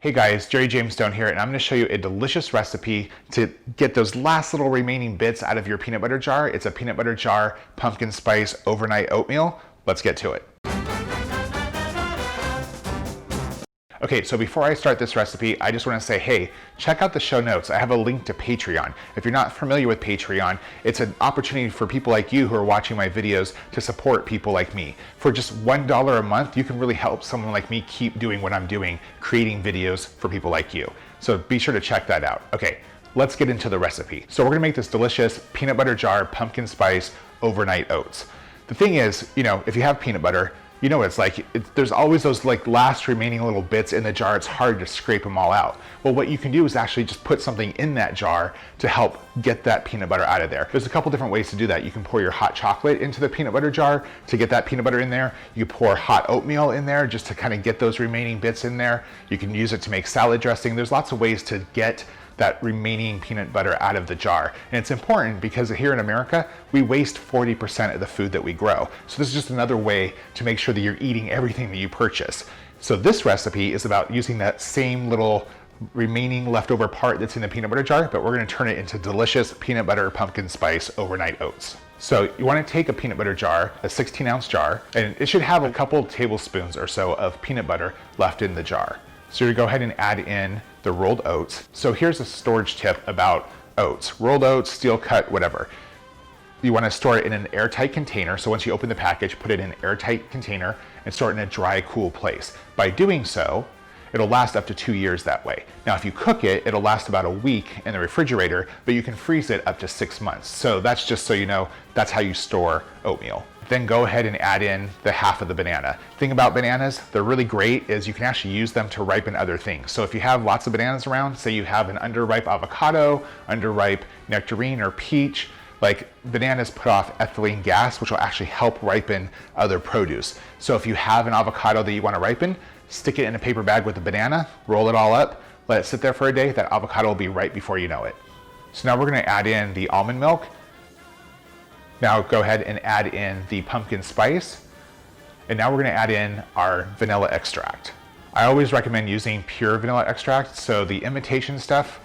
Hey guys, Jerry James Stone here, and I'm going to show you a delicious recipe to get those last little remaining bits out of your peanut butter jar. It's a peanut butter jar pumpkin spice overnight oatmeal. Let's get to it. Okay, so before I start this recipe, I just want to say, hey, check out the show notes. I have a link to Patreon. If you're not familiar with Patreon, it's an opportunity for people like you who are watching my videos to support people like me. For just $1 a month, you can really help someone like me keep doing what I'm doing, creating videos for people like you. So be sure to check that out. Okay, let's get into the recipe. So we're gonna make this delicious peanut butter jar pumpkin spice overnight oats. The thing is, if you have peanut butter, you know what it's like. There's always those last remaining little bits in the jar. It's hard to scrape them all out. Well, what you can do is actually just put something in that jar to help get that peanut butter out of there. There's a couple different ways to do that. You can pour your hot chocolate into the peanut butter jar to get that peanut butter in there. You pour hot oatmeal in there just to kind of get those remaining bits in there. You can use it to make salad dressing. There's lots of ways to get that remaining peanut butter out of the jar. And it's important because here in America, we waste 40% of the food that we grow. So this is just another way to make sure that you're eating everything that you purchase. So this recipe is about using that same little remaining leftover part that's in the peanut butter jar, but we're gonna turn it into delicious peanut butter pumpkin spice overnight oats. So you wanna take a peanut butter jar, a 16-ounce jar, and it should have a couple tablespoons or so of peanut butter left in the jar. So you're gonna go ahead and add in the rolled oats. So here's a storage tip about oats. Rolled oats, steel cut, whatever. You wanna store it in an airtight container. So once you open the package, put it in an airtight container and store it in a dry, cool place. By doing so, it'll last up to 2 years that way. Now, if you cook it, it'll last about a week in the refrigerator, but you can freeze it up to 6 months. So that's just so you know, that's how you store oatmeal. Then go ahead and add in the half of the banana. The thing about bananas, they're really great is you can actually use them to ripen other things. So if you have lots of bananas around, say you have an underripe avocado, underripe nectarine or peach, bananas put off ethylene gas, which will actually help ripen other produce. So if you have an avocado that you want to ripen, stick it in a paper bag with a banana, roll it all up, let it sit there for a day, that avocado will be right before you know it. So now we're gonna add in the almond milk. Now go ahead and add in the pumpkin spice. And now we're gonna add in our vanilla extract. I always recommend using pure vanilla extract. So the imitation stuff,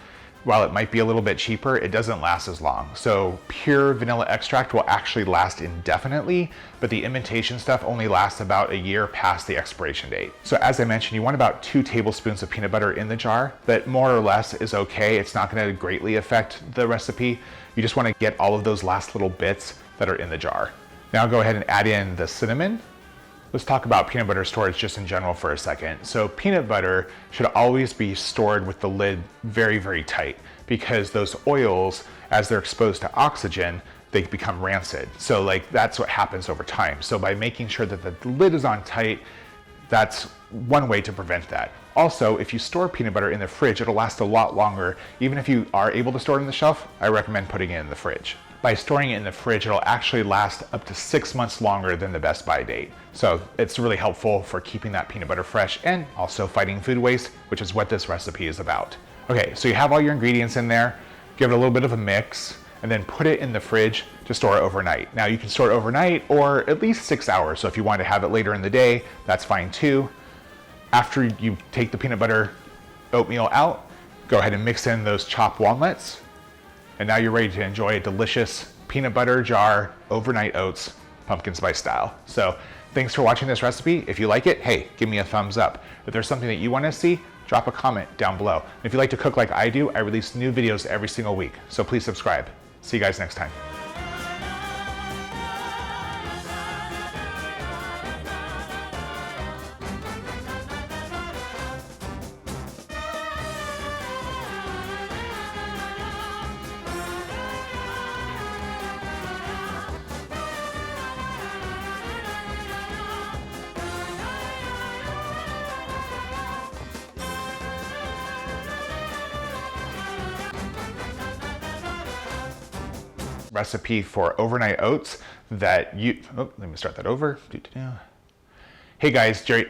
while it might be a little bit cheaper, it doesn't last as long. So pure vanilla extract will actually last indefinitely, but the imitation stuff only lasts about a year past the expiration date. So as I mentioned, you want about 2 tablespoons of peanut butter in the jar, but more or less is okay. It's not gonna greatly affect the recipe. You just wanna get all of those last little bits that are in the jar. Now go ahead and add in the cinnamon. Let's talk about peanut butter storage just in general for a second. So peanut butter should always be stored with the lid very, very tight because those oils, as they're exposed to oxygen, they become rancid. So that's what happens over time. So by making sure that the lid is on tight, that's one way to prevent that. Also, if you store peanut butter in the fridge, it'll last a lot longer. Even if you are able to store it on the shelf, I recommend putting it in the fridge. By storing it in the fridge, it'll actually last up to 6 months longer than the best by date. So it's really helpful for keeping that peanut butter fresh and also fighting food waste, which is what this recipe is about. Okay, so you have all your ingredients in there, give it a little bit of a mix, and then put it in the fridge to store it overnight. Now you can store it overnight or at least 6 hours. So if you want to have it later in the day, that's fine too. After you take the peanut butter oatmeal out, go ahead and mix in those chopped walnuts. And now you're ready to enjoy a delicious peanut butter jar overnight oats pumpkin spice style. So thanks for watching this recipe. If you like it, hey, give me a thumbs up. If there's something that you want to see, drop a comment down below. And if you like to cook like I do, I release new videos every single week. So please subscribe. See you guys next time. Recipe for overnight oats that let me start that over. Hey guys, Jerry,